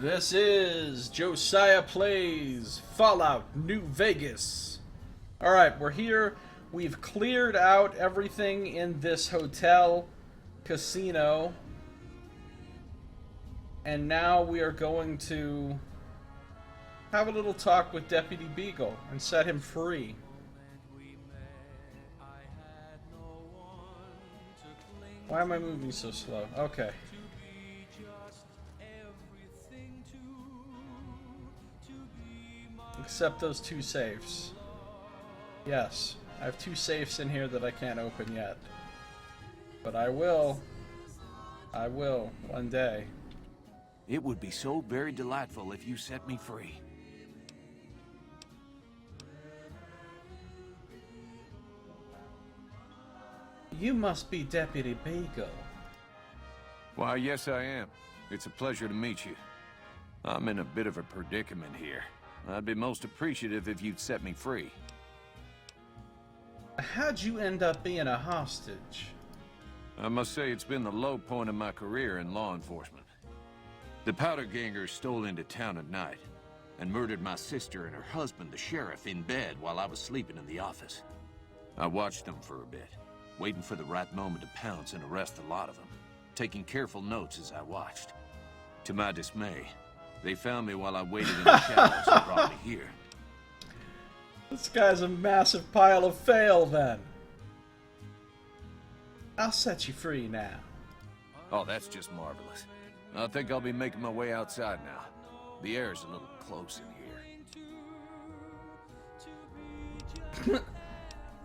This is Josiah Plays Fallout New Vegas. Alright, we're here. We've cleared out everything in this hotel casino. And now we are going to have a little talk with Deputy Beagle and set him free. Why am I moving so slow? Okay. Except those two safes. Yes, I have two safes in here that I can't open yet. But I will. I will, one day. It would be so very delightful if you set me free. You must be Deputy Beagle. Why, yes I am. It's a pleasure to meet you. I'm in a bit of a predicament here. I'd be most appreciative if you'd set me free. How'd you end up being a hostage? I must say it's been the low point of my career in law enforcement. The powder gangers stole into town at night and murdered my sister and her husband, the sheriff, in bed while I was sleeping in the office. I watched them for a bit, waiting for the right moment to pounce and arrest the lot of them, taking careful notes as I watched. To my dismay, they found me while I waited in the shadows and brought me here. This guy's a massive pile of fail, then. I'll set you free now. Oh, that's just marvelous. I think I'll be making my way outside now. The air's a little close in here.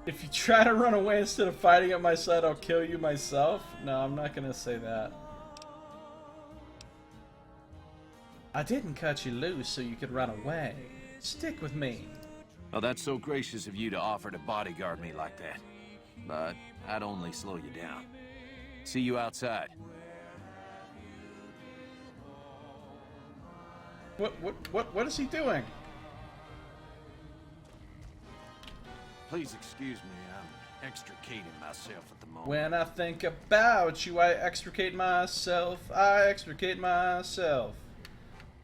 If you try to run away instead of fighting at my side, I'll kill you myself? No, I'm not gonna say that. I didn't cut you loose so you could run away. Stick with me. Oh, that's so gracious of you to offer to bodyguard me like that. But I'd only slow you down. See you outside. What is he doing? Please excuse me, I'm extricating myself at the moment. When I think about you, I extricate myself. I extricate myself.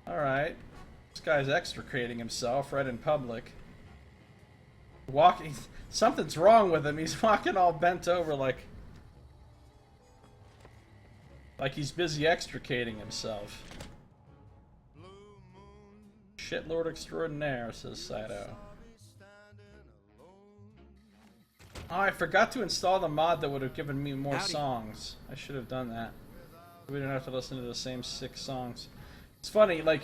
Alright. This guy's extricating himself right in public. Walking. Something's wrong with him. He's walking all bent over like he's busy extricating himself. Shitlord extraordinaire, says Saito. Oh, I forgot to install the mod that would have given me more songs. I should have done that. We didn't have to listen to the same 6 songs. It's funny, like,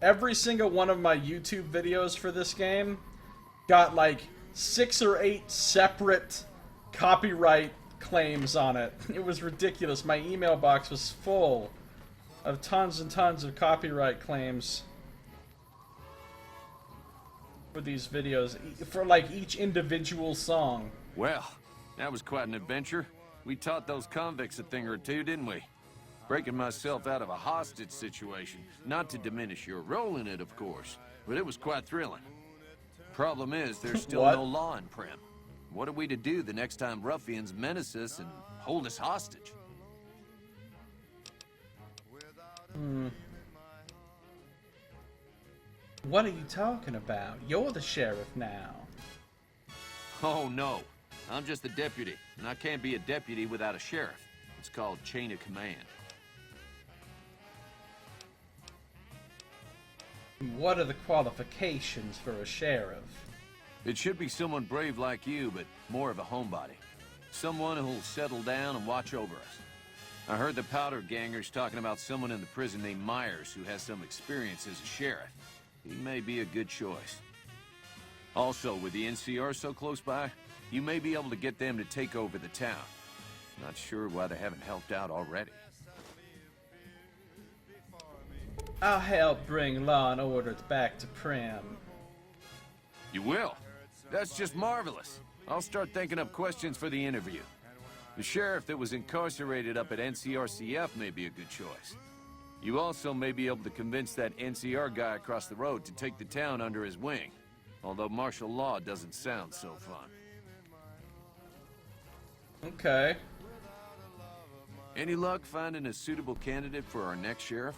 every single one of my YouTube videos for this game got like 6 or 8 separate copyright claims on it. It was ridiculous. My email box was full of tons and tons of copyright claims for these videos, for like each individual song. Well, that was quite an adventure. We taught those convicts a thing or two, didn't we? Breaking myself out of a hostage situation. Not to diminish your role in it, of course, but it was quite thrilling. Problem is, there's still no law in Prim. What are we to do the next time ruffians menace us and hold us hostage? What are you talking about? You're the sheriff now. Oh, no. I'm just a deputy, and I can't be a deputy without a sheriff. It's called chain of command. What are the qualifications for a sheriff? It should be someone brave like you, but more of a homebody. Someone who'll settle down and watch over us. I heard the powder gangers talking about someone in the prison named Myers who has some experience as a sheriff. He may be a good choice. Also, with the NCR so close by, you may be able to get them to take over the town. Not sure why they haven't helped out already. I'll help bring law and order back to Prim. You will? That's just marvelous. I'll start thinking up questions for the interview. The sheriff that was incarcerated up at NCRCF may be a good choice. You also may be able to convince that NCR guy across the road to take the town under his wing. Although martial law doesn't sound so fun. Okay. Any luck finding a suitable candidate for our next sheriff?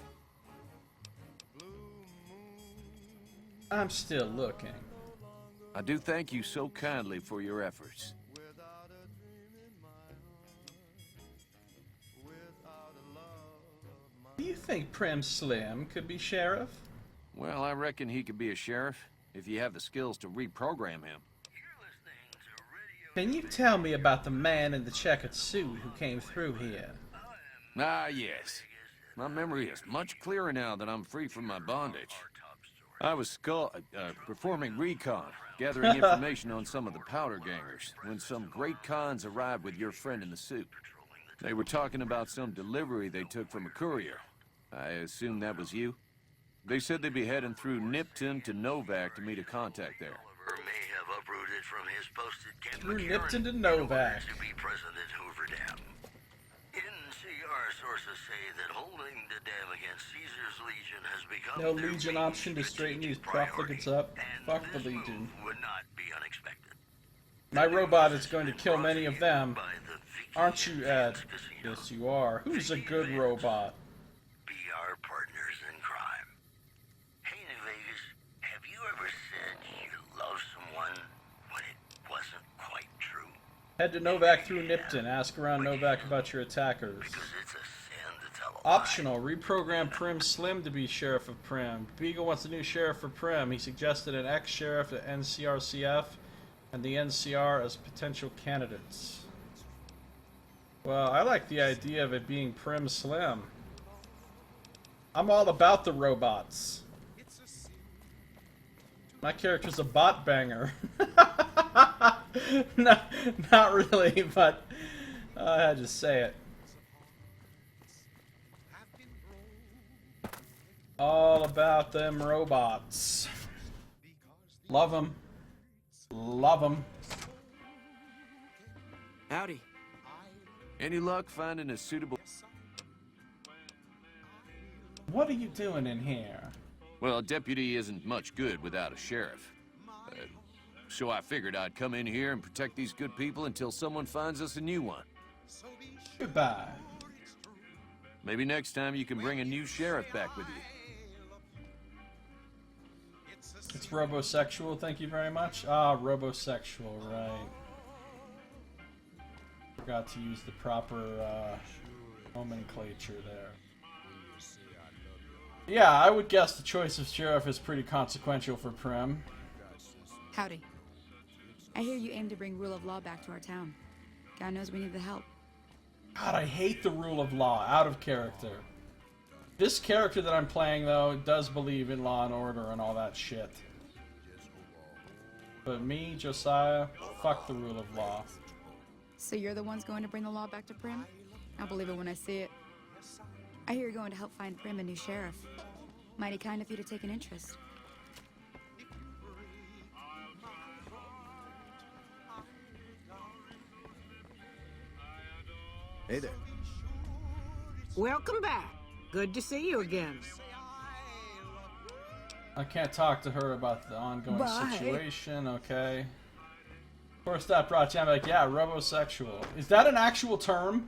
I'm still looking. I do thank you so kindly for your efforts. Do you think Prim Slim could be sheriff? Well, I reckon he could be a sheriff if you have the skills to reprogram him. Can you tell me about the man in the checkered suit who came through here? Ah, yes. My memory is much clearer now that I'm free from my bondage. I was performing recon, gathering information on some of the powder gangers, when some great cons arrived with your friend in the suit. They were talking about some delivery they took from a courier. I assume that was you? They said they'd be heading through Nipton to Novak to meet a contact there. May have uprooted from his posted Camp Through McCarran Nipton to Novak. to be present at Hoover Dam. NCR sources say that holding the dam against Caesar's Legion has become No their Legion main option to straighten these strategic profligates priority, up. and Fuck the this Legion. move would not be unexpected. My robot is going to kill many of them. By the Vicky Aren't you, Ed? Casino. Yes, you are. Who's a good robot? Be our partners in crime. Hey, New Vegas, have you ever said you love someone when it wasn't quite true? Head to Novak through Nipton. Ask around Novak about your attackers. Because it's a sin to tell a lie. Optional. Reprogram Prim Slim to be Sheriff of Prim. Beagle wants a new Sheriff for Prim. He suggested an ex-Sheriff at NCRCF and the NCR as potential candidates. Well, I like the idea of it being Prim Slim. I'm all about the robots. My character's a bot banger. Not really, but I had to say it. All about them robots. Love them. Love them. Howdy. Any luck finding a suitable... What are you doing in here? Well, a deputy isn't much good without a sheriff. So I figured I'd come in here and protect these good people until someone finds us a new one. Goodbye. Maybe next time you can bring a new sheriff back with you. It's robosexual, thank you very much. Ah, robosexual, right. Forgot to use the proper nomenclature there. Yeah, I would guess the choice of sheriff is pretty consequential for Prim. Howdy. I hear you aim to bring rule of law back to our town. God knows we need the help. God, I hate the rule of law. Out of character. This character that I'm playing, though, does believe in law and order and all that shit. But me, Josiah, fuck the rule of law. So you're the ones going to bring the law back to Prim? I'll believe it when I see it. I hear you're going to help find Prim a new sheriff. Mighty kind of you to take an interest. Hey there. Welcome back. Good to see you again. I can't talk to her about the ongoing Bye. situation, okay? Of course, that brought you, I'm like, yeah, robosexual. Is that an actual term?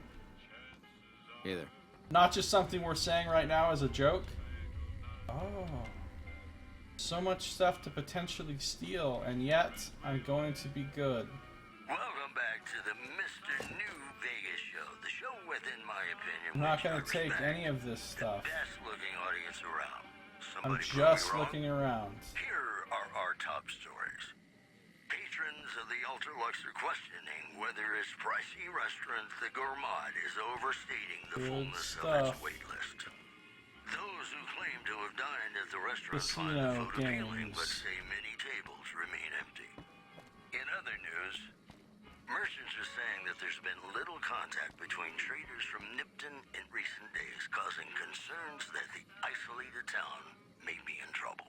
Hey there. Not just something we're saying right now as a joke? Oh. So much stuff to potentially steal, and yet I'm going to be good. Welcome back to the Mr. New Vegas show. The show with, in my opinion, I'm not which going I to take respect, any of this stuff. the best looking audience around. I'm Somebody prove just me wrong? looking around. Here are our top stories. Patrons of the Ultralux are questioning whether its pricey restaurant, the Gourmand, is overstating the Good fullness of stuff. its wait list. Those who claim to have dined at the restaurant Casino find the food appealing, games. but say many tables remain empty. In other news, merchants are saying that there's been little contact between traders from Nipton in recent days, causing concerns that the isolated town may be in trouble.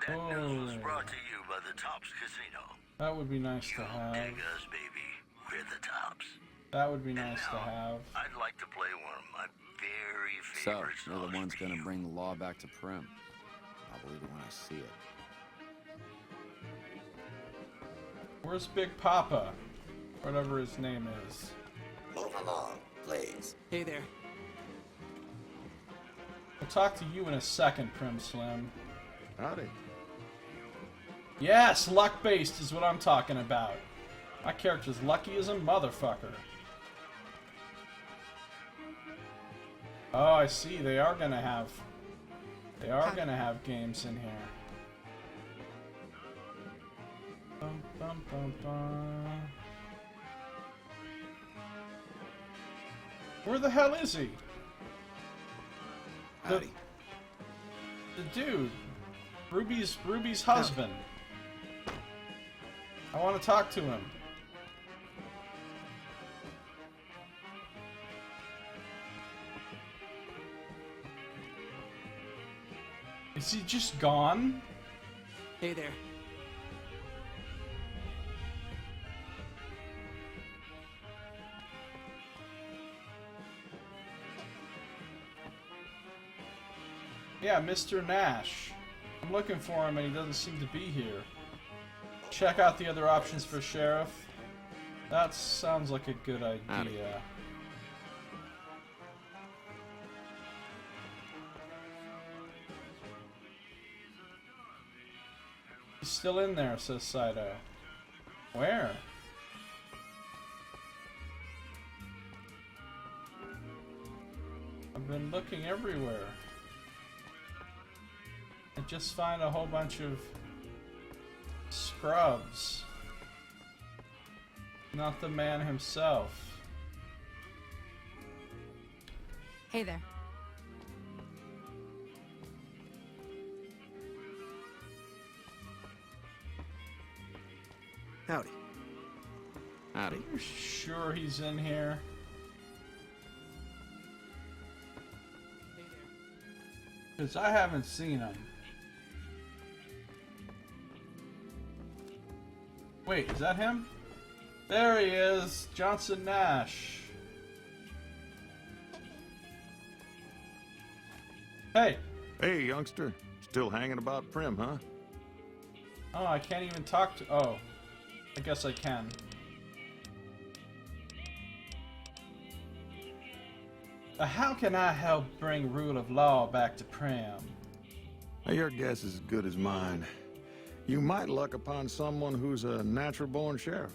That news was brought to you by the Tops Casino. That would be nice You to have. dig us, baby. We're the Tops. That would be nice to Now, have. I'd like to play one of my very So, favorite you're the songs ones for gonna you. bring the law back to Prim. I'll believe it when I see it. Where's Big Papa? Whatever his name is. Move along, please. Hey there. We'll talk to you in a second, Prim Slim. Howdy. Yes, luck-based is what I'm talking about. My character's lucky as a motherfucker. Oh, I see. They are gonna have games in here. Bum, bum, bum, bum. Where the hell is he? Howdy. The dude. Ruby's husband. I want to talk to him. Is he just gone? Hey there. Yeah, Mr. Nash. I'm looking for him and he doesn't seem to be here. Check out the other options for sheriff. That sounds like a good idea. Howdy. He's still in there, says Saito. Where? I've been looking everywhere. I just find a whole bunch of scrubs. Not the man himself. Hey there. Howdy. Howdy. You sure he's in here? Because I haven't seen him. Wait, is that him? There he is, Johnson Nash. Hey! Hey, youngster. Still hanging about Prim, huh? Oh, I can't even talk to... Oh. I guess I can. How can I help bring rule of law back to Prim? Your guess is as good as mine. You might luck upon someone who's a natural-born sheriff.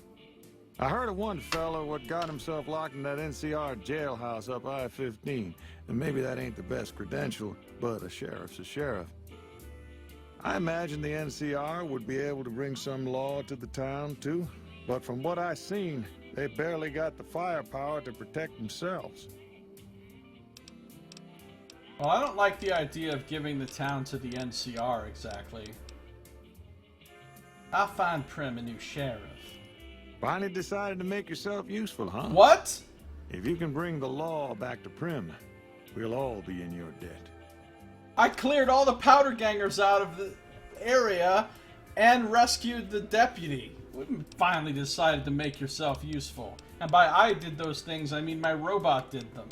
I heard of one fellow what got himself locked in that NCR jailhouse up I-15. And maybe that ain't the best credential, but a sheriff's a sheriff. I imagine the NCR would be able to bring some law to the town, too. But from what I seen, they barely got the firepower to protect themselves. Well, I don't like the idea of giving the town to the NCR, exactly. I'll find Prim a new sheriff. Finally decided to make yourself useful, huh? What? If you can bring the law back to Prim, we'll all be in your debt. I cleared all the powder gangers out of the area and rescued the deputy. You finally decided to make yourself useful. And by I did those things, I mean my robot did them.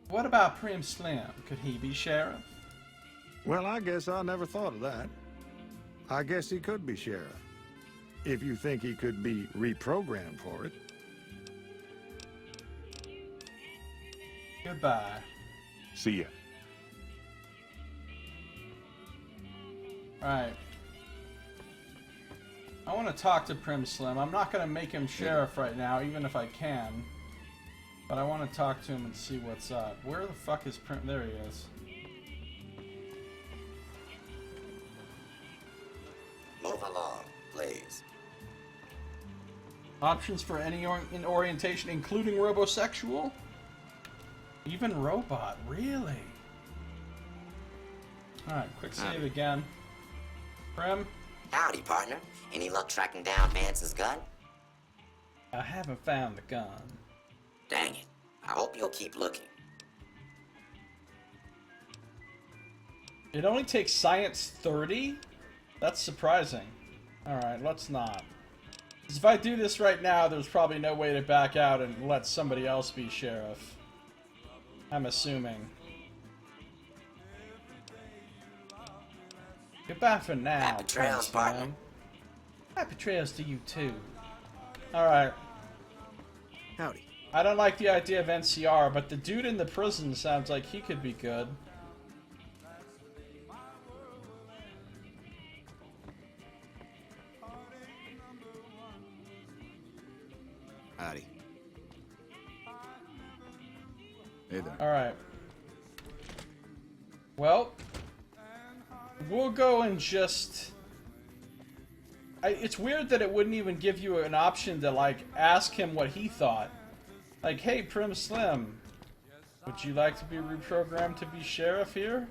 What about Prim Slim? Could he be sheriff? Well, I guess I never thought of that. I guess he could be sheriff. If you think he could be reprogrammed for it. Goodbye. See ya. Alright. I want to talk to Prim Slim. I'm not going to make him sheriff right now, even if I can. But I want to talk to him and see what's up. Where the fuck is Prim? There he is. Move along, please. Options for any in orientation, including robosexual? Even robot, really? Alright, quick save again. Prim? Howdy, partner. Any luck tracking down Vance's gun? I haven't found the gun. Dang it. I hope you'll keep looking. It only takes science 30? That's surprising. Alright, let's not. 'Cause if I do this right now, there's probably no way to back out and let somebody else be sheriff. I'm assuming. Goodbye for now. Happy trails, Prince, partner. man. Happy trails to you too. Alright. Howdy. I don't like the idea of NCR, but the dude in the prison sounds like he could be good. Hey there. Alright. Well, we'll go and just... it's weird that it wouldn't even give you an option to, like, ask him what he thought. Like, hey, Prim Slim, would you like to be reprogrammed to be sheriff here?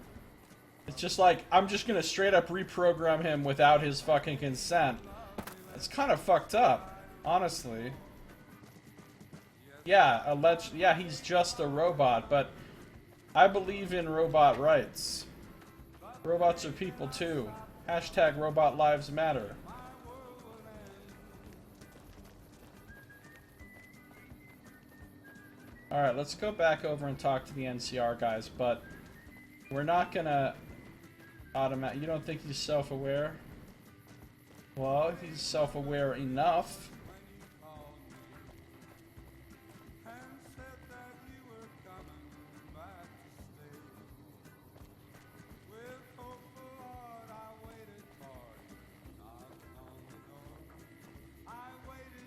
It's just like, I'm just gonna straight up reprogram him without his fucking consent. It's kind of fucked up, honestly. Yeah, yeah, he's just a robot, but I believe in robot rights. Robots are people too. Hashtag robot lives matter. Alright, let's go back over and talk to the NCR guys, but we're not gonna automatic. You don't think he's self-aware? Well, he's self-aware enough.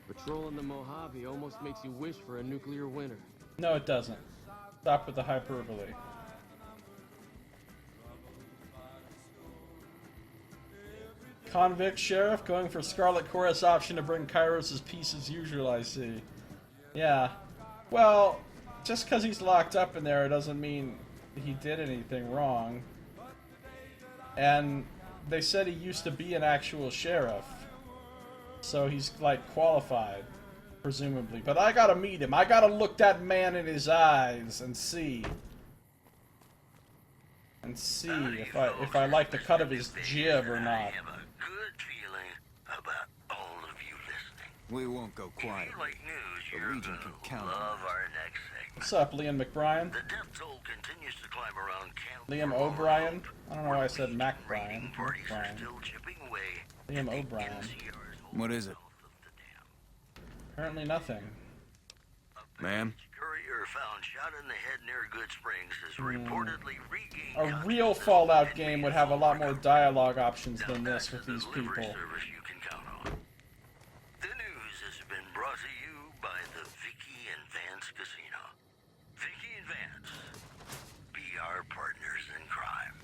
Patrolling the Mojave almost makes you wish for a nuclear winter. No, it doesn't. Stop with the hyperbole. Convict sheriff going for Scarlet Chorus option to bring Kairos' peace as usual, I see. Yeah. Well, just because he's locked up in there doesn't mean he did anything wrong. And they said he used to be an actual sheriff. So he's, like, qualified, presumably. But I gotta meet him. I gotta look that man in his eyes and see. And see if I like the cut of his jib or not. I have a good feeling about all of you listening. We won't go quiet. If you like news, The you're Legion gonna can count on love that. our next segment. What's up, Liam McBrien? The death toll continues to climb around Camp Liam Vermont, O'Brien? I don't know why I said where Mac lead Bryan. raiding parties are McBrien. still chipping away Liam at the O'Brien. NCR's What is it? south of the dam. Apparently nothing. Ma'am? Courier found shot in the head near Good Springs has reportedly regained A real consciousness Fallout and game made would have a lot more recovery. dialogue options Now than back this to with the these delivery people. service you can count on. The news has been brought to you by the Vicky and Vance Casino. Vicky and Vance, be our partners in crime.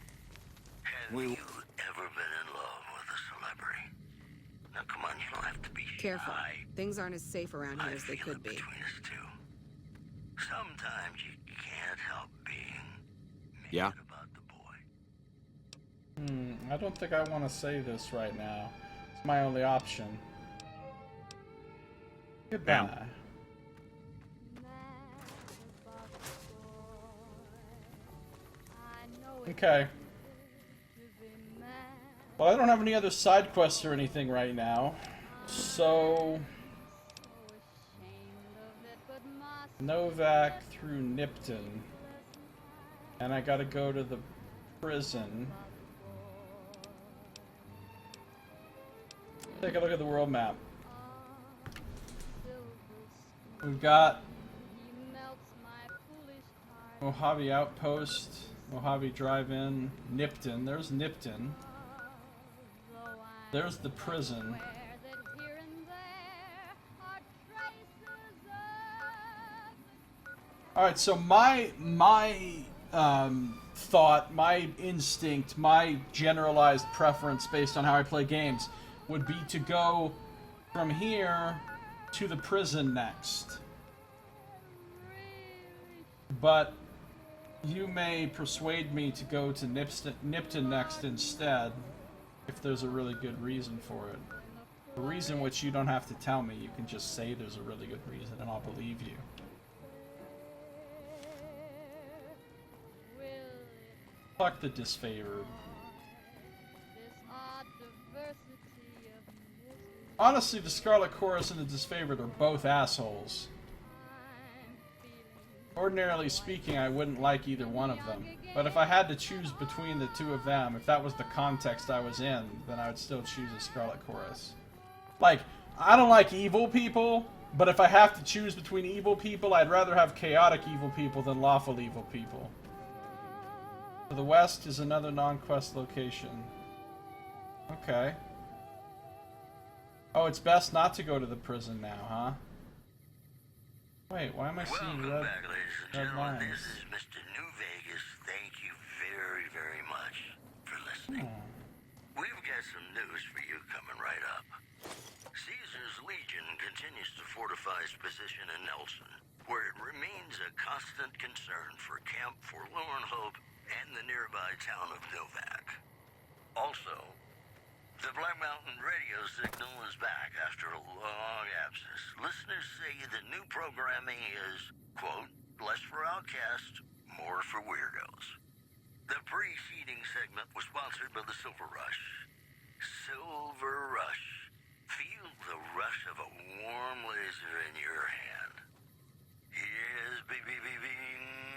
Have you ever been in love with a celebrity? Now come on, you don't have to be Careful. shy. Things aren't as safe around here I as they feel could it be. between us two. Sometimes you can't help being mad Yeah? about the boy. I don't think I want to say this right now. It's my only option. Goodbye. Okay. Well, I don't have any other side quests or anything right now. So... Novak through Nipton. And I gotta go to the prison. Take a look at the world map. We've got Mojave Outpost, Mojave Drive-In, Nipton. There's Nipton. There's the prison. Alright, so my thought, my instinct, my generalized preference based on how I play games would be to go from here to the prison next. But you may persuade me to go to Nipton next instead, if there's a really good reason for it. A reason which you don't have to tell me, you can just say there's a really good reason and I'll believe you. Fuck the disfavored. Honestly, the Scarlet Chorus and the disfavored are both assholes. Ordinarily speaking, I wouldn't like either one of them. But if I had to choose between the two of them, if that was the context I was in, then I would still choose the Scarlet Chorus. Like, I don't like evil people, but if I have to choose between evil people, I'd rather have chaotic evil people than lawful evil people. To the west is another non-quest location. Okay. Oh, it's best not to go to the prison now, huh? Wait, why am I seeing Welcome red, back, ladies and red gentlemen. lines? This is Mr. New Vegas. Thank you very, very much for listening. We've got some news for you coming right up. Caesar's Legion continues to fortify its position in Nelson, where it remains a constant concern for Camp Forlorn Hope and the nearby town of Novak. Also, the Black Mountain radio signal is back after a long absence. Listeners say the new programming is, quote, less for outcasts, more for weirdos. The preceding segment was sponsored by the Silver Rush. Silver Rush. Feel the rush of a warm laser in your hand. Here's Bing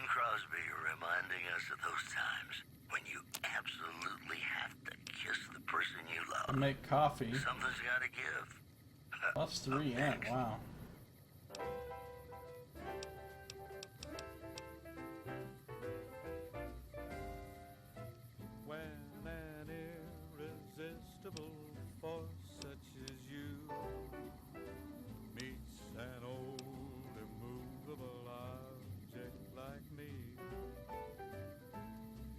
Crosby reminding us of those times when you absolutely have to kiss the person you love. Make coffee. Something's gotta give. Plus 3 in, wow. When an irresistible force such as you meets an old immovable object like me,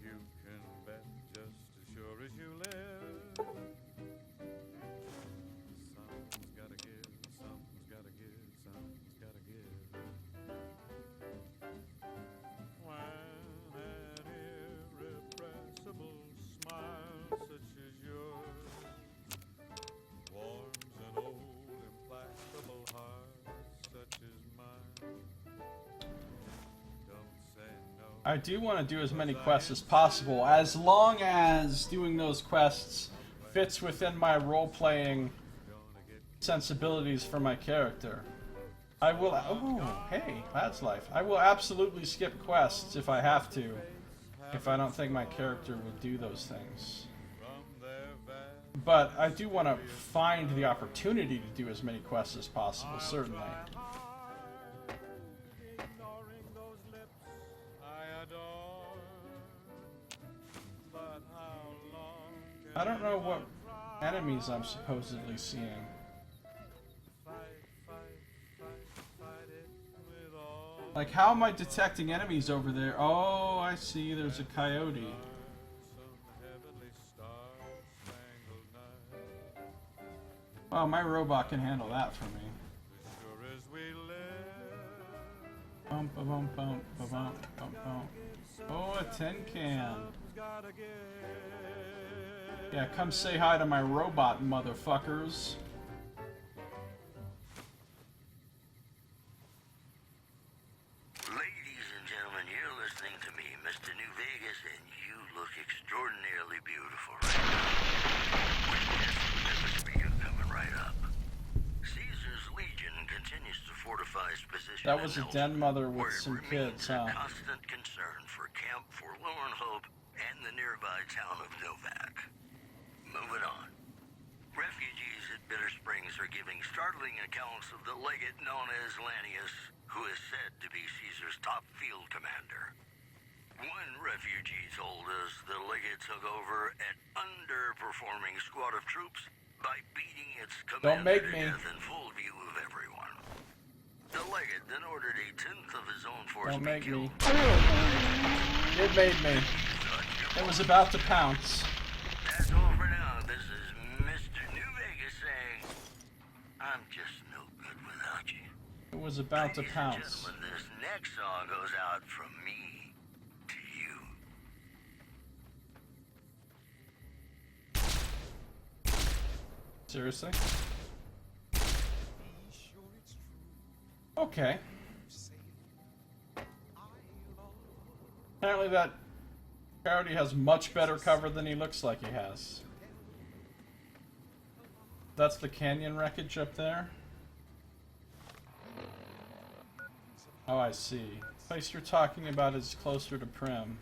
you can bet just as sure as you live, something's gotta give, something's gotta give, something's gotta give. When an irrepressible smile such as yours warms an old implacable heart such as mine, don't say no. I do want to do as many quests as possible, as long as doing those quests fits within my role-playing sensibilities for my character. I will... Oh, hey, that's life. I will absolutely skip quests if I have to, if I don't think my character will do those things. But I do want to find the opportunity to do as many quests as possible, certainly. Ignoring those lips I adore, but how long can I don't know what enemies I'm supposedly seeing. fight it with all Like, how am I detecting enemies over there? Oh, I see, there's a coyote. some heavenly star-spangled night? Oh, my robot can handle that for me. As sure as we live, Bump, ba bump, bump, ba bump, bump, bump. Oh, a tin can. gotta give. Yeah, come say hi to my robot, motherfuckers. Ladies and gentlemen, you're listening to me, Mr. New Vegas, and you look extraordinarily beautiful right now. We've got some business for you coming right up. Caesar's Legion continues to fortify its position. That was a den mother with where it some remains kids, huh? a constant concern for Camp Forlorn Hope and the nearby town of Novak. Moving on. Refugees at Bitter Springs are giving startling accounts of the legate known as Lanius, who is said to be Caesar's top field commander. One refugee told us the legate took over an underperforming squad of troops by beating its Don't commander make to me. death in full view of everyone. The legate then ordered a tenth of his own force Don't be make me. killed. It made me. It was about to pounce. That's all for now. This is Mr. New Vegas saying, I'm just no good without you. It was about to Ladies and pounce. gentlemen, this next song goes out from me to you. Seriously? Okay. Apparently that coyote has much better cover than he looks like he has. That's the canyon wreckage up there? Oh, I see. The place you're talking about is closer to Prim.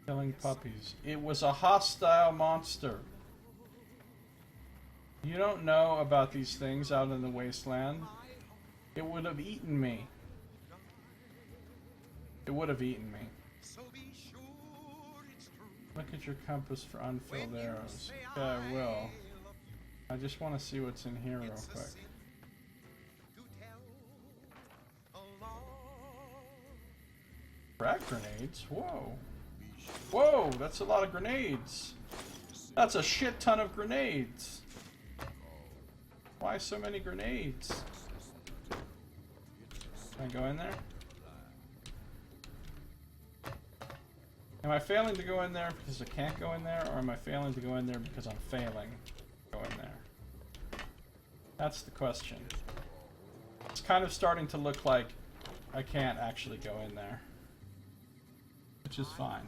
Killing puppies. It was a hostile monster. You don't know about these things out in the wasteland. It would have eaten me. It would have eaten me. Look at your compass for unfilled arrows. Okay, I will. I just want to see what's in here real quick. Frag grenades? Whoa. Whoa, that's a lot of grenades. That's a shit ton of grenades. Why so many grenades? Can I go in there? Am I failing to go in there because I can't go in there, or am I failing to go in there because I'm failing to go in there? That's the question. It's kind of starting to look like I can't actually go in there. Which is fine.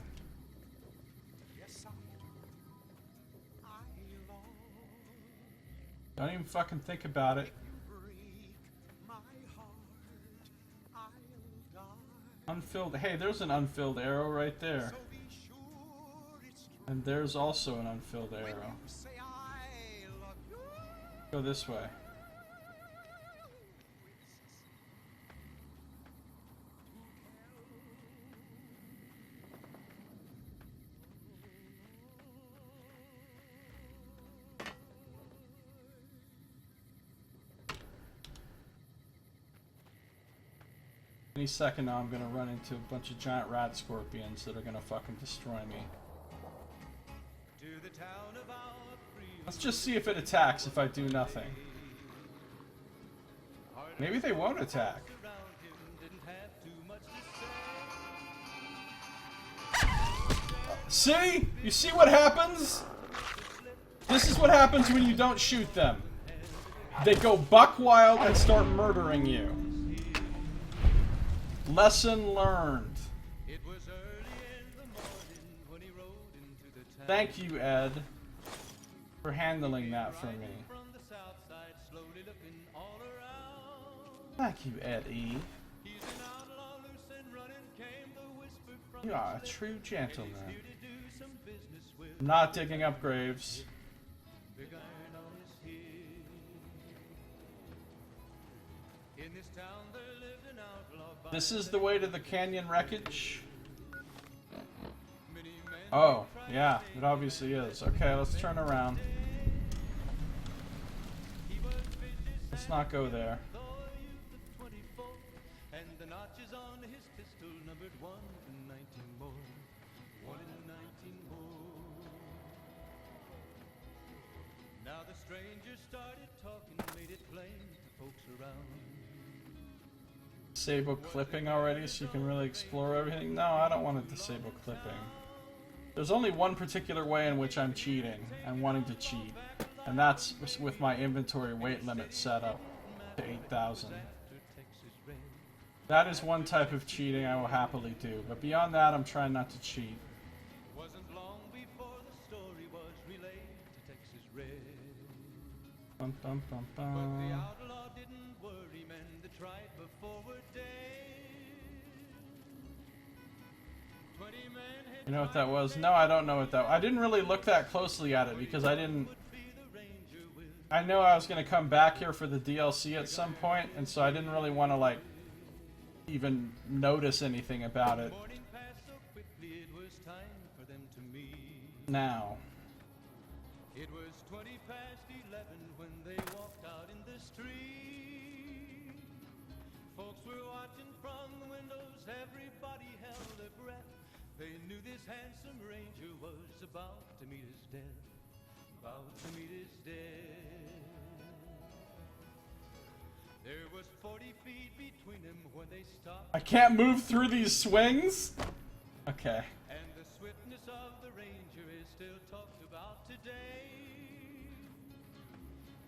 Don't even fucking think about it. Unfilled. Hey, there's an unfilled arrow right there. And there's also an unfilled arrow. Go this way. Any second now I'm gonna run into a bunch of giant rat scorpions that are gonna fucking destroy me. Let's just see if it attacks if I do nothing. Maybe they won't attack. See? You see what happens? This is what happens when you don't shoot them. They go buck wild and start murdering you. Lesson learned. Thank you, Ed, for handling that for me. Thank you, Eddie. You are a true gentleman. Not digging up graves. This is the way to the canyon wreckage. Oh, yeah, it obviously is. Okay, let's turn around. Let's not go there. Now the stranger started talking, made it plain to folks around. Disable clipping already so you can really explore everything? No, I don't want to disable clipping. There's only one particular way in which I'm cheating and wanting to cheat, and that's with my inventory weight limit set up to 8,000. That is one type of cheating I will happily do, but beyond that I'm trying not to cheat. Wasn't long before the story was relayed to Texas Red. Bum, bum, bum, bum. But the outlaw didn't worry, men that tried before were dead. 20 men had You know what that was? No, I don't know what that was. I didn't really look that closely at it because I didn't... I know I was going to come back here for the DLC at some point, and so I didn't really want to, like, even notice anything about it. Now. It was 20 past 11 when they walked out in the street. Folks were watching from the windows, everybody held their breath. They knew this handsome ranger was about to meet his death. About to meet his death. There was 40 feet between them when they stopped. I can't move through these swings? Okay. And the swiftness of the ranger is still talked about today.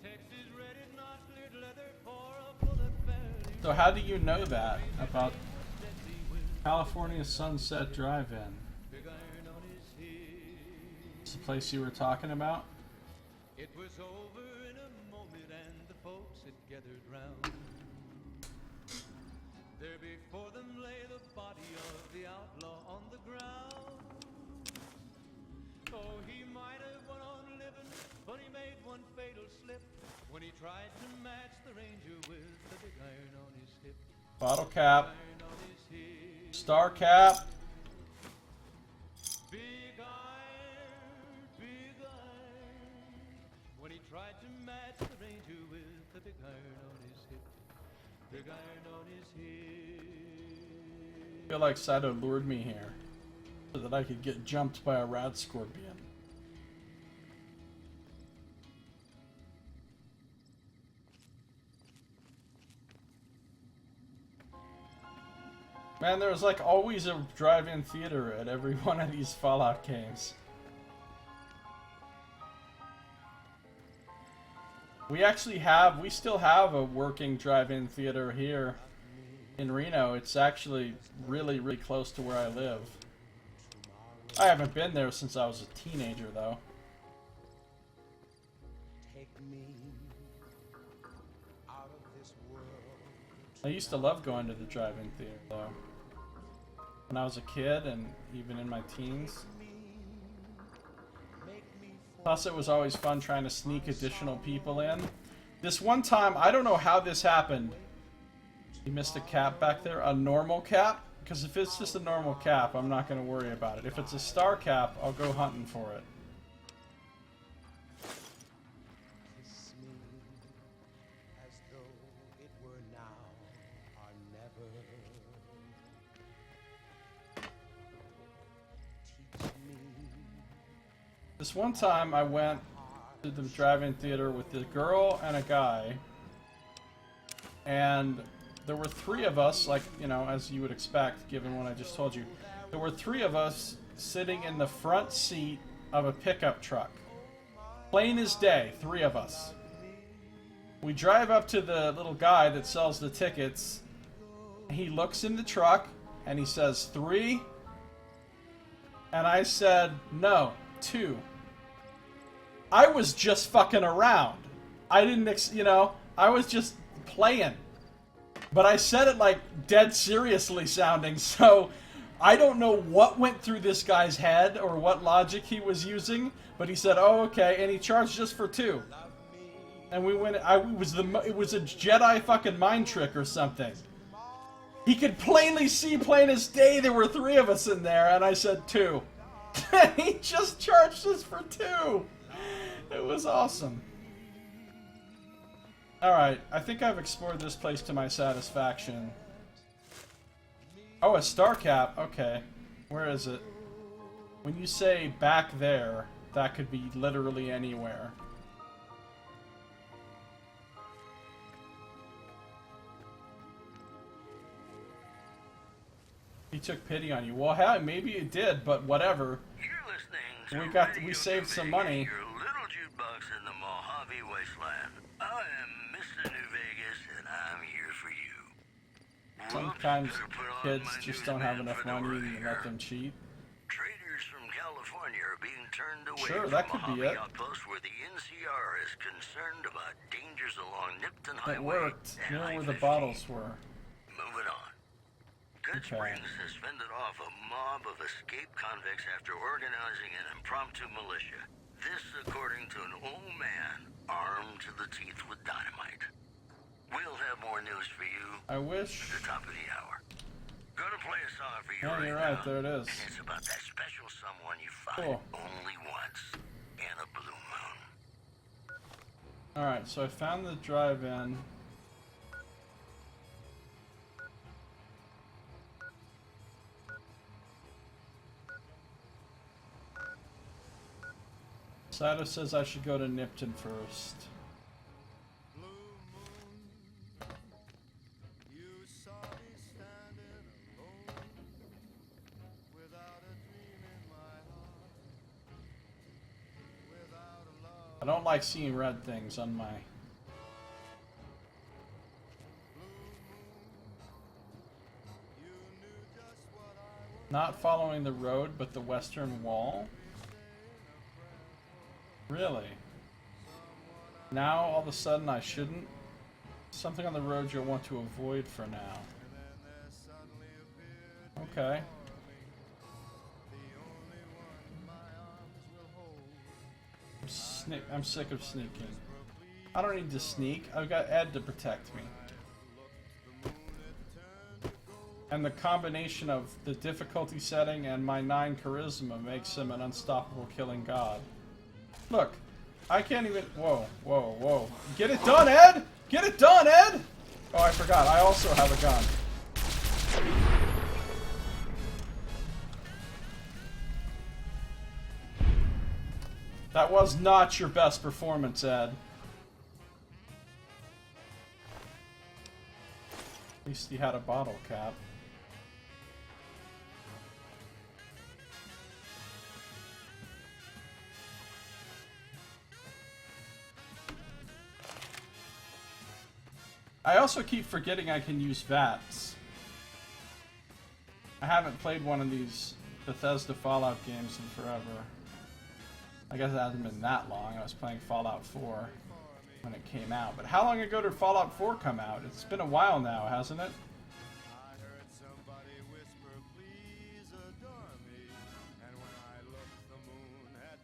Texas Red is not cleared leather for a bullet barely. So how do you know that about California Sunset Drive-In? It's the place you were talking about? It was over in a moment and the folks had gathered round. There before them lay the body of the outlaw on the ground. Oh, he might have went on living, but he made one fatal slip when he tried to match the ranger with the big iron on his hip. Bottle cap. Star cap. Big iron he tried to match the ranger with the big iron on his hip. Big iron on his hip. I feel like Sato lured me here so that I could get jumped by a rat scorpion. Man, there was like always a drive-in theater at every one of these Fallout games. We still have a working drive-in theater here in Reno. It's actually really, really close to where I live. I haven't been there since I was a teenager, though. I used to love going to the drive-in theater, though. When I was a kid and even in my teens. Plus, it was always fun trying to sneak additional people in. This one time, I don't know how this happened. You missed a cap back there? A normal cap? Because if it's just a normal cap, I'm not going to worry about it. If it's a star cap, I'll go hunting for it. This one time I went to the drive-in theater with a girl and a guy, and there were 3 of us, like, you know, as you would expect given what I just told you. There were 3 of us sitting in the front seat of a pickup truck. Plain as day, 3 of us. We drive up to the little guy that sells the tickets. He looks in the truck and he says 3, and I said no. 2. I was just fucking around. I didn't, you know, I was just playing. But I said it like dead seriously sounding, so I don't know what went through this guy's head or what logic he was using, but he said, "Oh, okay," and he charged just for 2. And we went. It was a Jedi fucking mind trick or something. He could plainly see, plain as day, there were 3 of us in there, and I said 2. He just charged us for 2. It was awesome. Alright, I think I've explored this place to my satisfaction. Oh, a star cap. Okay. Where is it? When you say back there, that could be literally anywhere. He took pity on you. Well, hell, maybe it did, but whatever. We saved some money. Your little jukebox in the Mojave Wasteland. I am Mr. New Vegas, and I'm here for you. Sometimes kids just don't have enough money and you let them cheat. Traders from California are being turned away Sure, from that could be Mojave it. Outpost where the NCR is concerned about dangers along Nipton It Highway. worked. You know and where the I-15. bottles were. Moving on. Good Springs has fended off a mob of escaped convicts after organizing an impromptu militia. This according to an old man armed to the teeth with dynamite. We'll have more news for you I wish. at the top of the hour. Gonna play a song for you Yeah, right you're right. now. There it is. And it's about that special someone you find Cool. only once in a blue moon. Alright, so I found the drive-in. Sato says I should go to Nipton first. I don't like seeing red things on my... Not following the road, but the western wall? Really? Now, all of a sudden, I shouldn't? Something on the road you'll want to avoid for now. Okay. I'm sick of sneaking. I don't need to sneak. I've got Ed to protect me. And the combination of the difficulty setting and my 9 charisma makes him an unstoppable killing god. Look, I can't even... Whoa, whoa, whoa. Get it done, Ed! Get it done, Ed! Oh, I forgot. I also have a gun. That was not your best performance, Ed. At least he had a bottle cap. I also keep forgetting I can use VATS. I haven't played one of these Bethesda Fallout games in forever. I guess it hasn't been that long. I was playing Fallout 4 when it came out. But how long ago did Fallout 4 come out? It's been a while now, hasn't it?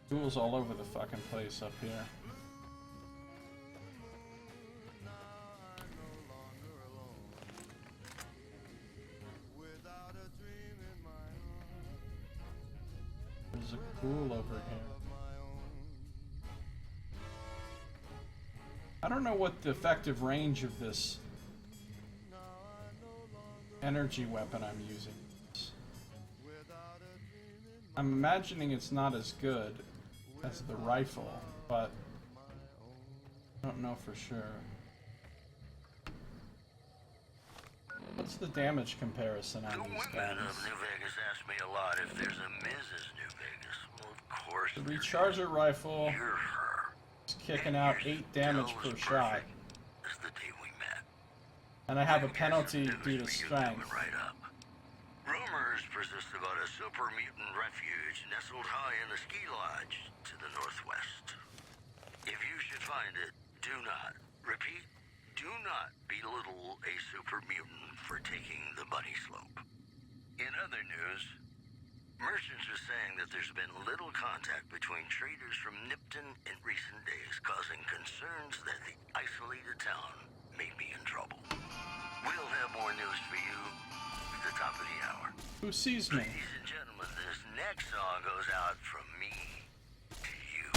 Ghouls all over the fucking place up here. There's a ghoul over here. I don't know what the effective range of this energy weapon I'm using is. I'm imagining it's not as good as the rifle, but I don't know for sure. What's the damage comparison on these guys? The women of New Vegas ask me a lot if there's a Mrs. New Vegas. Well, of course. The recharger rifle You're her. is kicking out 8 damage per shot. That's the day we met. And I have a penalty due to strength. Right up. Rumors persist about a super mutant refuge nestled high in the ski lodge to the northwest. If you should find it, do not, repeat, do not belittle a super mutant for taking the bunny slope. In other news, merchants are saying that there's been little contact between traders from Nipton in recent days, causing concerns that the isolated town may be in trouble. We'll have more news for you at the top of the hour. Who sees me? Ladies and gentlemen, this next song goes out from me to you.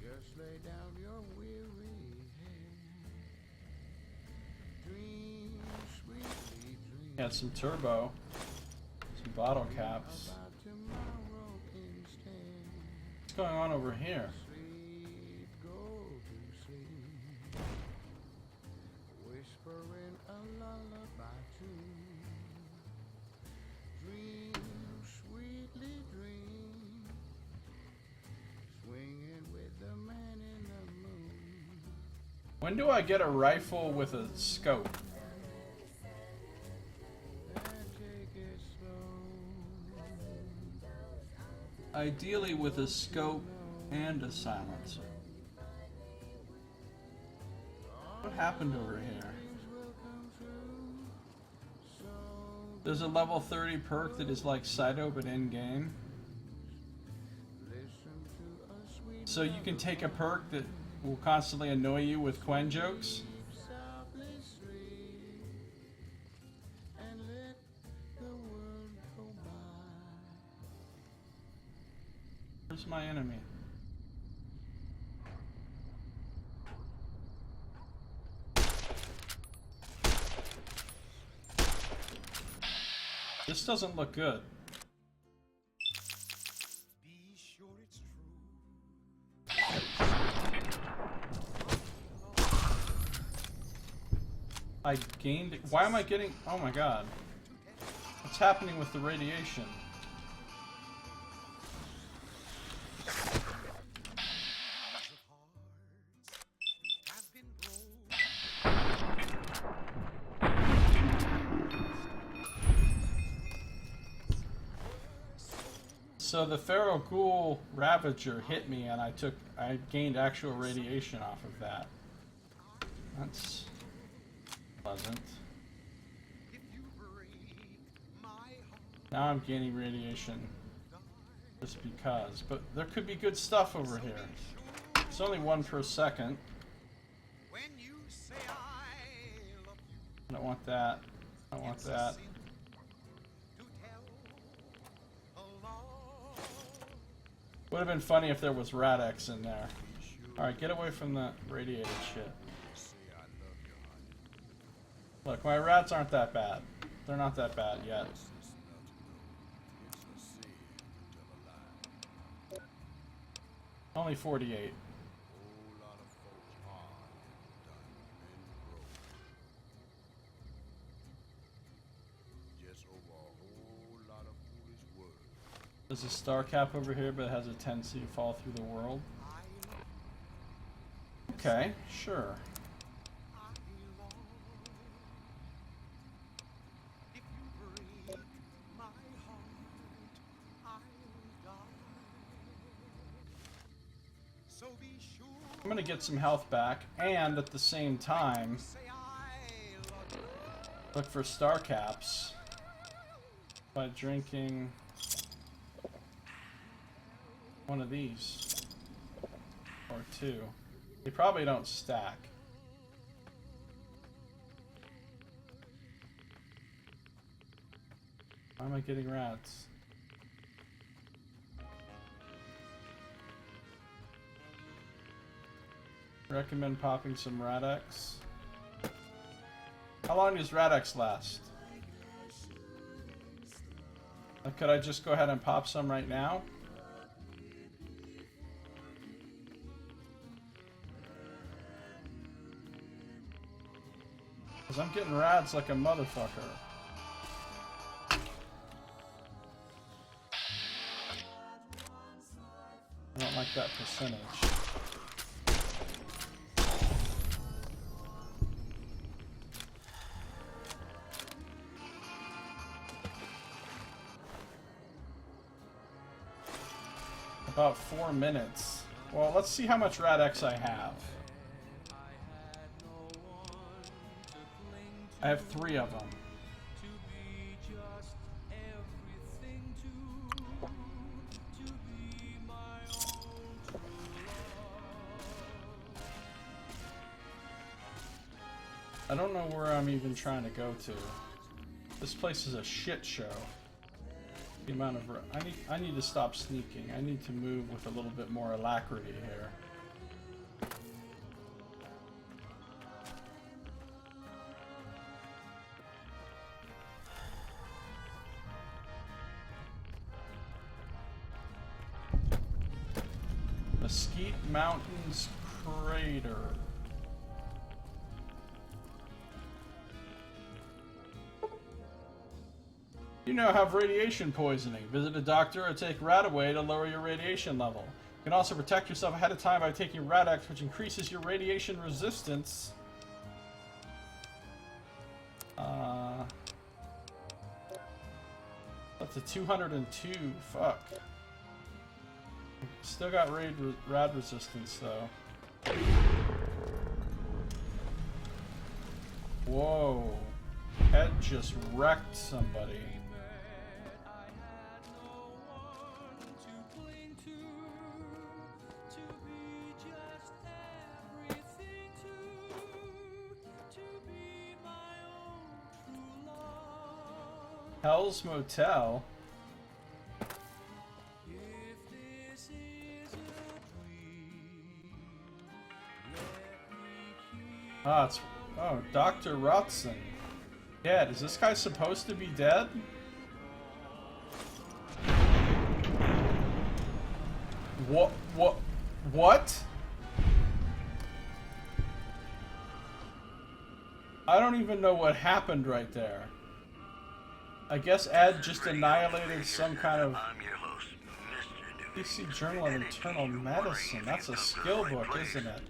Just lay down your weary head. Dream, sweetly dream. Got some turbo, some bottle caps. About tomorrow instead. What's going on over here? Sleep, go to sleep. Whispering a lullaby too. Dream, sweetly dream. Swinging with the man in the moon. When do I get a rifle with a scope? And take it slow. Ideally with a scope and a silencer. What happened over here? There's a level 30 perk that is like Cyto but in-game. So you can take a perk that will constantly annoy you with Quen jokes. Softly sleep and let the world go by. Where's my enemy? This doesn't look good. Be sure it's true. I gained... Why am I getting... Oh my god. What's happening with the radiation? So the Feral Ghoul Ravager hit me and I gained actual radiation off of that. That's pleasant. Now I'm gaining radiation just because, but there could be good stuff over here. It's only 1 per second. When you say I love you, I don't want that. I don't want that. Would have been funny if there was Rad-X in there. Alright, get away from the radiated shit. Look, my rats aren't that bad. They're not that bad yet. Only 48. There's a star cap over here, but it has a tendency to fall through the world. Okay, sure. I'm gonna get some health back, and at the same time, look for star caps by drinking one of these, or two. They probably don't stack. Why am I getting rats? Recommend popping some Rad-X. How long does Rad-X last? Could I just go ahead and pop some right now? Because I'm getting rads like a motherfucker. I don't like that percentage. About 4 minutes. Well, let's see how much Rad-X I have. I have 3 of them. I don't know where I'm even trying to go to. This place is a shit show. The amount of I need to stop sneaking. I need to move with a little bit more alacrity here. Mesquite Mountains Crater. You now have radiation poisoning. Visit a doctor or take Radaway to lower your radiation level. You can also protect yourself ahead of time by taking Rad-X, which increases your radiation resistance. That's a 202. Fuck. Still got rad resistance though. Whoa. Head just wrecked somebody. Hell's Motel? Ah, it's... Oh, Dr. Rotson. Dead. Is this guy supposed to be dead? What? I don't even know what happened right there. I guess Ed just annihilated some kind of PC Journal of Internal Medicine. That's a skill book, isn't it?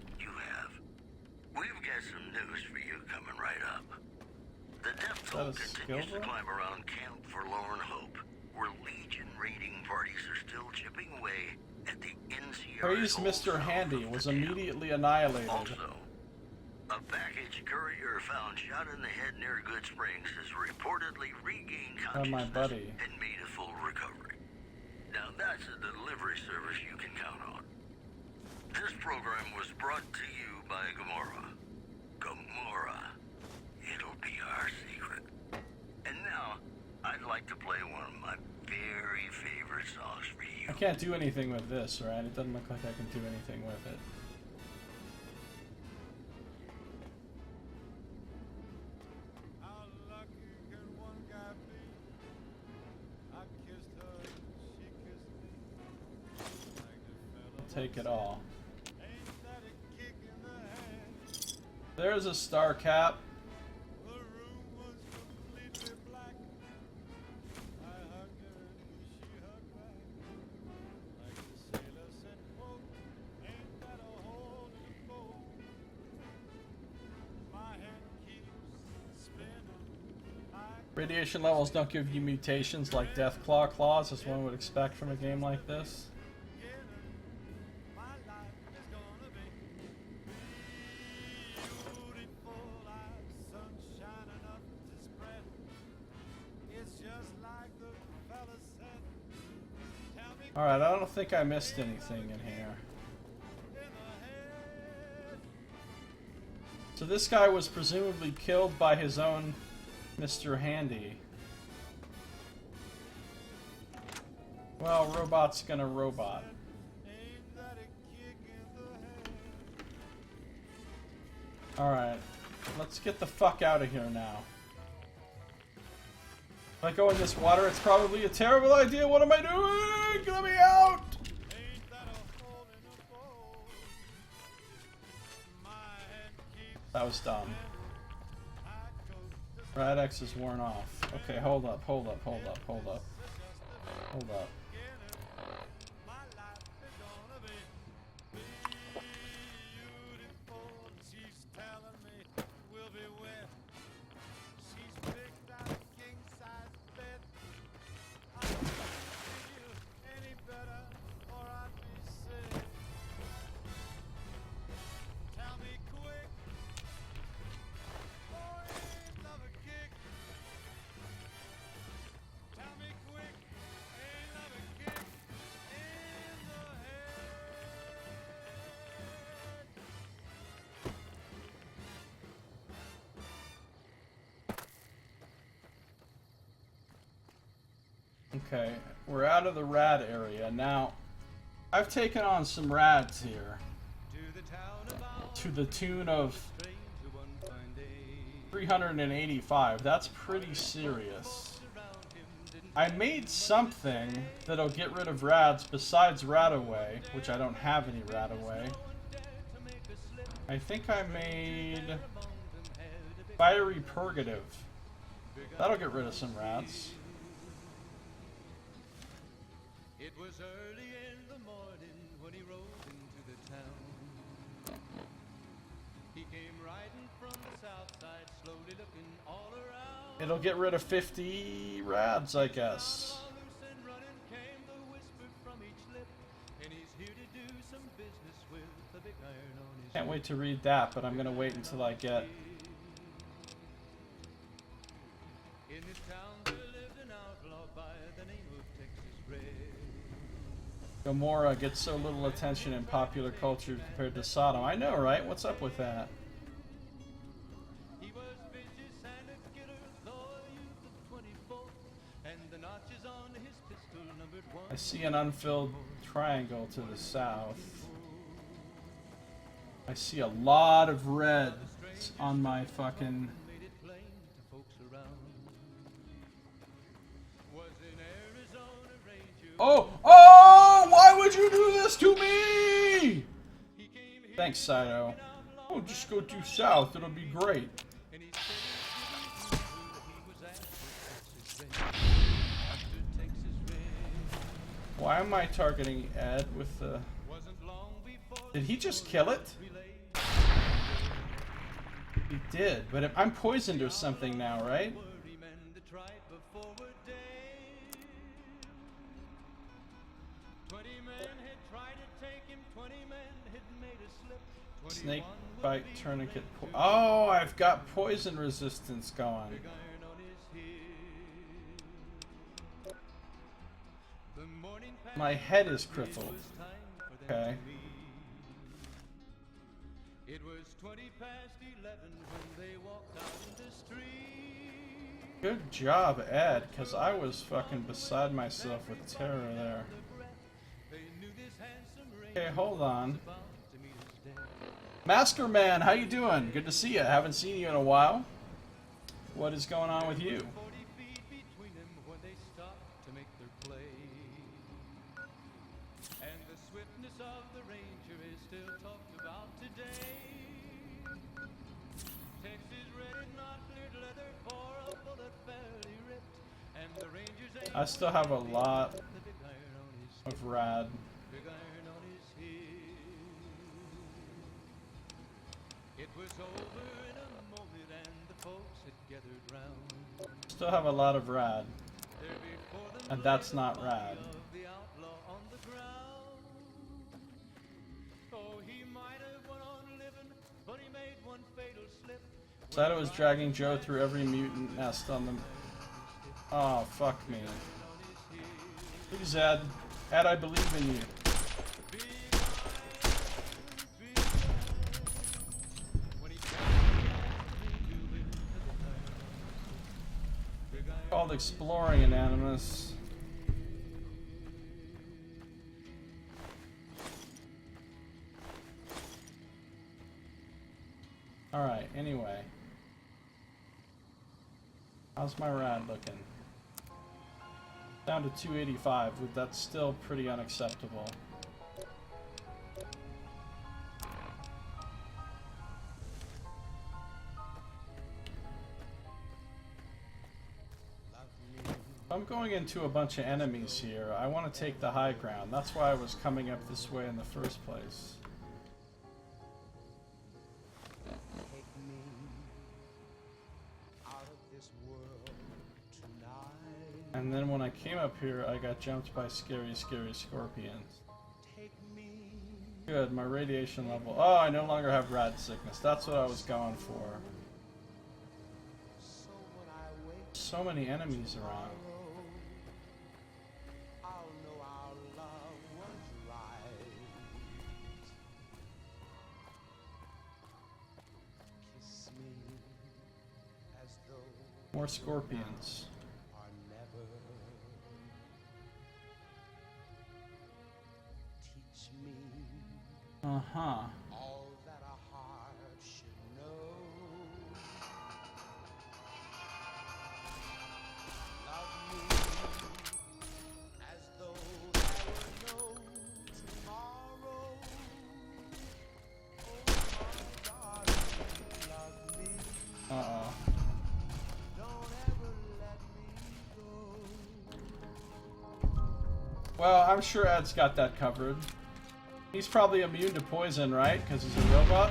We've got some news for you coming right up. The Death Toll continues to climb around Camp Forlorn Hope, where Legion raiding parties are still chipping away at the NCR. Praise Mr. Handy was immediately annihilated. Also, a package courier found shot in the head near Good Springs has reportedly regained consciousness and made a full recovery. Now that's a delivery service you can count on. This program was brought to you by Gamora. Gamora. It'll be our can't do anything with this, right? It doesn't look like I can do anything with it. Take it all. There's a star cap. Radiation levels don't give you mutations like Deathclaw claws, as one would expect from a game like this. Alright, I don't think I missed anything in here. So this guy was presumably killed by his own Mr. Handy. Well, robot's gonna robot. Alright, let's get the fuck out of here now. If I go in this water, it's probably a terrible idea. What am I doing? Let me out! That was dumb. Rad-X is worn off. Okay, hold up. Hold up. Okay, we're out of the rad area. Now, I've taken on some rads here. To the tune of 385. That's pretty serious. I made something that'll get rid of rads besides Radaway, which I don't have any Radaway. I think I made Fiery Purgative. That'll get rid of some rads. It was early in the morning when he rode into the town. He came riding from the south side, slowly looking all around. It'll get rid of 50 rads, I guess. Can't wait to read that, but I'm gonna wait until I get. In this town there lived an outlaw by the name of Texas Red. Gomorrah gets so little attention in popular culture compared to Sodom. I know, right? What's up with that? He was vicious and a killer, loyal youth of 24, and the notches on his pistol numbered 1. I see an unfilled triangle to the south. I see a lot of red on my fucking. Oh! Oh! Why would you do this to me? Thanks, Saito. Oh, just go due south. It'll be great. Why am I targeting Ed with the... Did he just kill it? He did, but I'm poisoned or something now, right? Snake bite tourniquet. Oh, I've got poison resistance going. My head is crippled. Okay. It was 20 past 11 when they walked out in the street. Good job, Ed, because I was fucking beside myself with terror there. Okay, hold on. Master Man, how you doing? Good to see you. Haven't seen you in a while. What is going on with you? And the swiftness of the ranger is still talked about today. Text is read in not cleared leather for a bullet fairly ripped. And the ranger's aim I still have a lot of rad. big iron on his hip. It was over in a moment and the folks had gathered round. Still have a lot of rad. There before them And that's not rad. of the outlaw on the ground. Oh, he might have went on living, but he made one fatal slip. Said it was dragging Joe through every mutant nest on the... Oh, fuck me. Hey, Zed. Ed, I believe in you. Called Exploring Anonymous. Alright, anyway. How's my rad looking? Down to 285, but that's still pretty unacceptable. I'm going into a bunch of enemies here. I want to take the high ground. That's why I was coming up this way in the first place. And then when I came up here, I got jumped by scary, scary scorpions. Good, my radiation level. Oh, I no longer have rad sickness. That's what I was going for. So many enemies around. More scorpions. Uh-huh. Uh-oh. Well, I'm sure Ed's got that covered. He's probably immune to poison, right? Because he's a robot?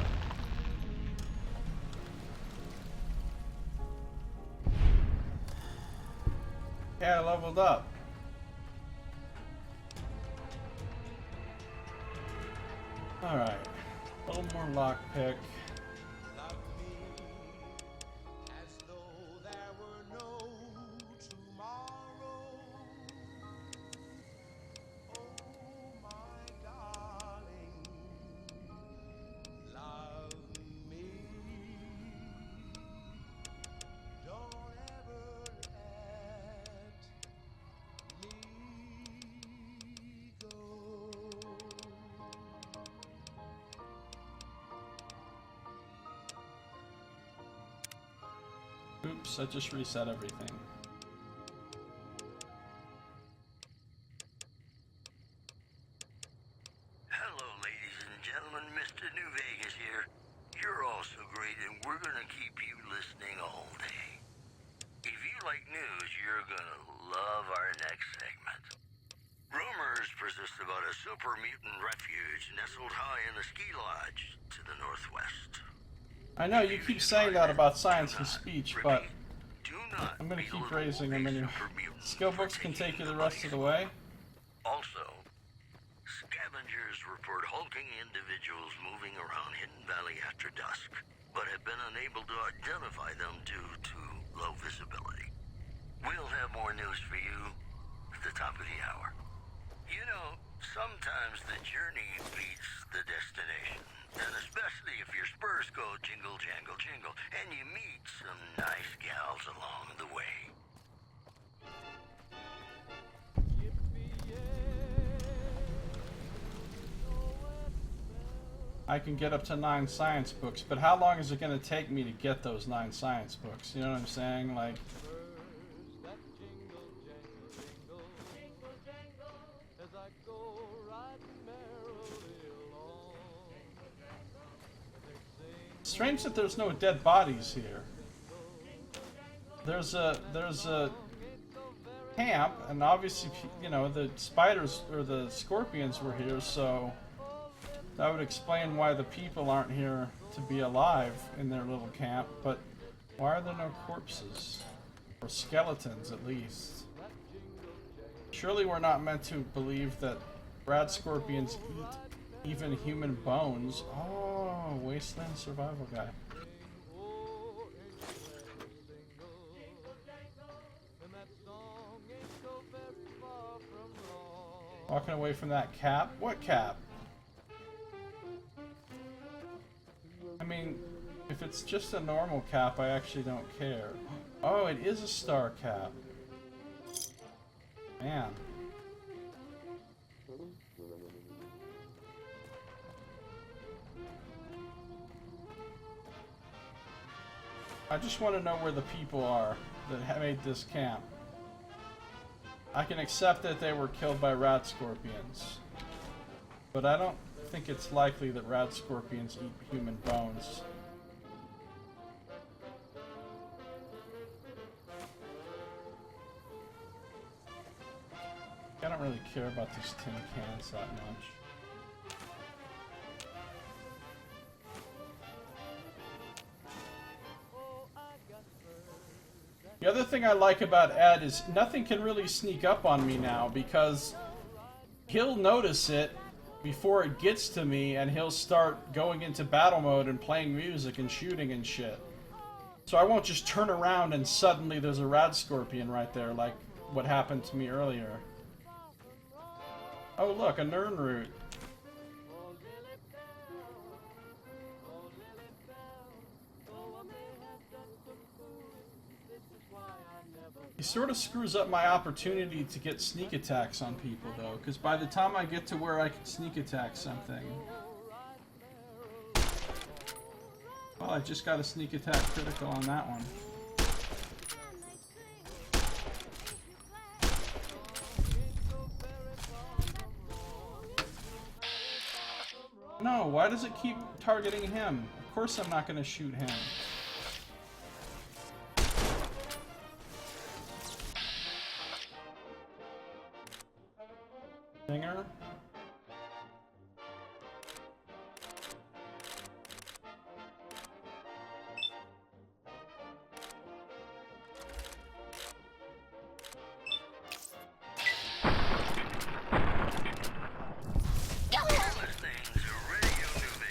Yeah, I leveled up. Alright. A little more lockpick. Oops, I just reset everything. Hello, ladies and gentlemen. Mr. New Vegas here. You're all so great, and we're gonna keep you listening all day. If you like news, you're gonna love our next segment. Rumors persist about a super mutant refuge nestled high in the ski lodge to the northwest. I know you keep saying that about science and speech, but I'm gonna keep raising them anyway. Skill books can take you the rest of the way. Also, scavengers report hulking individuals moving around Hidden Valley after dusk, but have been unable to identify them due to low visibility. We'll have more news for you at the top of the hour. You know, sometimes the journey beats the destination. And especially if your spurs go jingle, jangle, jingle, and you meet some nice gals along the way. I can get up to 9 science books, but how long is it going to take me to get those 9 science books? You know what I'm saying? Like, strange that there's no dead bodies here. There's a camp, and obviously, you know, the spiders or the scorpions were here, so that would explain why the people aren't here to be alive in their little camp. But why are there no corpses? Or skeletons, at least. Surely we're not meant to believe that rad scorpions eat even human bones. Oh, wasteland survival guy. Walking away from that cap? What cap? I mean, if it's just a normal cap, I actually don't care. Oh, it is a star cap. Man. I just want to know where the people are that made this camp. I can accept that they were killed by rat scorpions, but I don't think it's likely that rat scorpions eat human bones. I don't really care about these tin cans that much. The other thing I like about Ed is nothing can really sneak up on me now, because he'll notice it before it gets to me, and he'll start going into battle mode and playing music and shooting and shit. So I won't just turn around and suddenly there's a rad scorpion right there, like what happened to me earlier. Oh look, a Nern root. He sort of screws up my opportunity to get sneak attacks on people, though, because by the time I get to where I can sneak attack something... Well, I just got a sneak attack critical on that one. No, why does it keep targeting him? Of course I'm not going to shoot him. Dinger.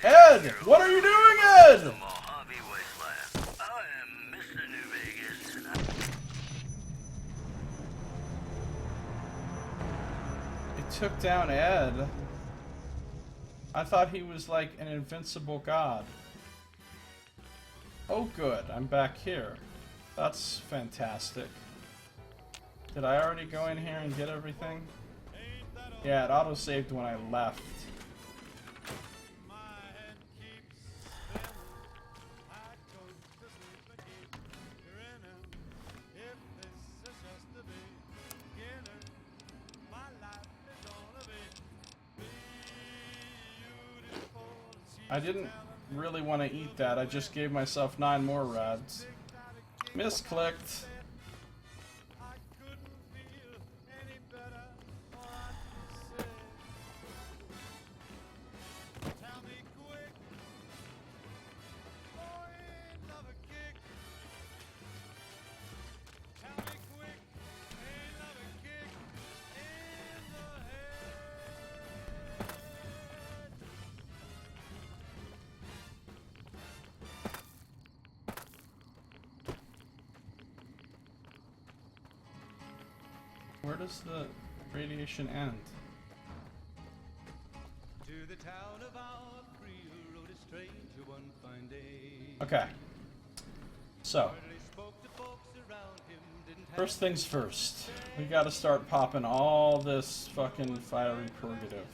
Ed! What are you doing, Ed? Took down Ed. I thought he was like an invincible god. Oh good, I'm back here. That's fantastic. Did I already go in here and get everything? Yeah, it auto-saved when I left. I didn't really want to eat that. I just gave myself 9 more rads. Misclicked. Where does the radiation end? Okay. So, first things first. We gotta start popping all this fucking fiery purgative.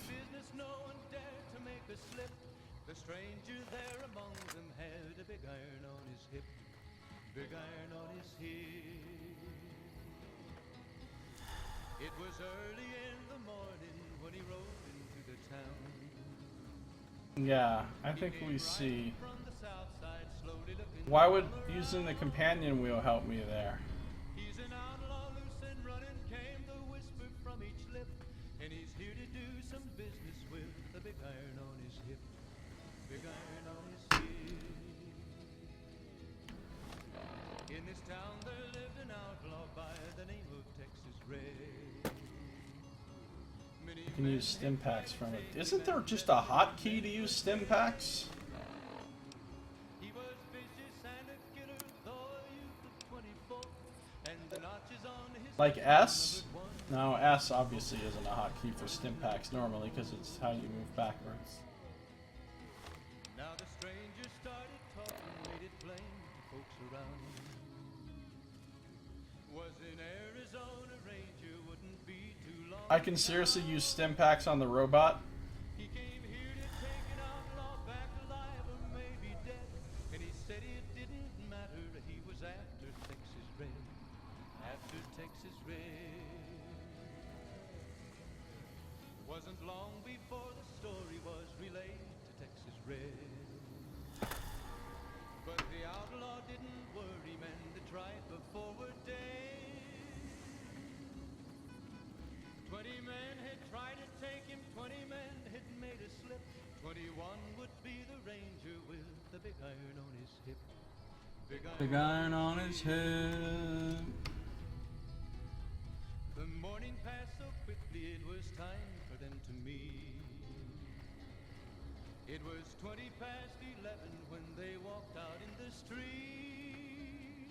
big iron on his hip. It was early in the morning when he rode into the town. Yeah, I think we see. From the south side, slowly looking. Why would using the companion wheel help me there? He's an outlaw, loose and running, came the whisper from each lip. And he's here to do some business with the big iron on his hip. Big iron on his hip. In this town there lived an outlaw by the name of Texas Red. Many You can use stim packs from it. Isn't there just a hotkey to use stim packs? he was vicious and a killer, though a youth of 24. And the notches on his Like S? No, S obviously isn't a hotkey for stim packs normally because it's how you move backwards. Now the stranger started talking, made it plain to folks around. Was in Arizona, ranger wouldn't be too long. I can seriously use stim packs on the robot. He came here to take an outlaw back alive or maybe dead. And he said it didn't matter, he was after Texas Red. After Texas Red. Wasn't long before the story was relayed to Texas Red. But the outlaw didn't worry, men to try it before a day. 20 men had tried to take him, 20 men had made a slip. 21 would be the ranger with the big iron on his hip. Big iron on his head. The morning passed so quickly, it was time for them to meet. It was 20 past 11 when they walked out in the street.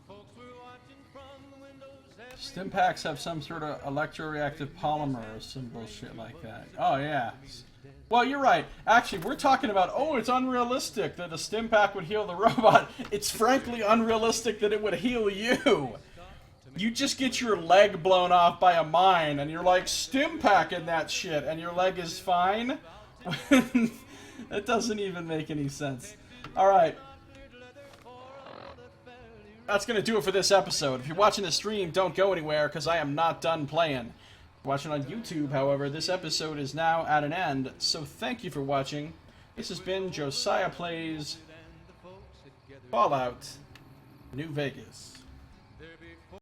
Folks were watching from the windows. Stim packs have some sort of electroreactive polymer or some bullshit like that. Oh yeah. Well, you're right. Actually, we're talking about, oh, it's unrealistic that a stim pack would heal the robot. It's frankly unrealistic that it would heal you. You just get your leg blown off by a mine, and you're like, stim packing that shit, and your leg is fine? That doesn't even make any sense. Alright. That's going to do it for this episode. If you're watching the stream, don't go anywhere, because I am not done playing. If you're watching on YouTube, however, this episode is now at an end, so thank you for watching. This has been Josiah Plays Fallout New Vegas.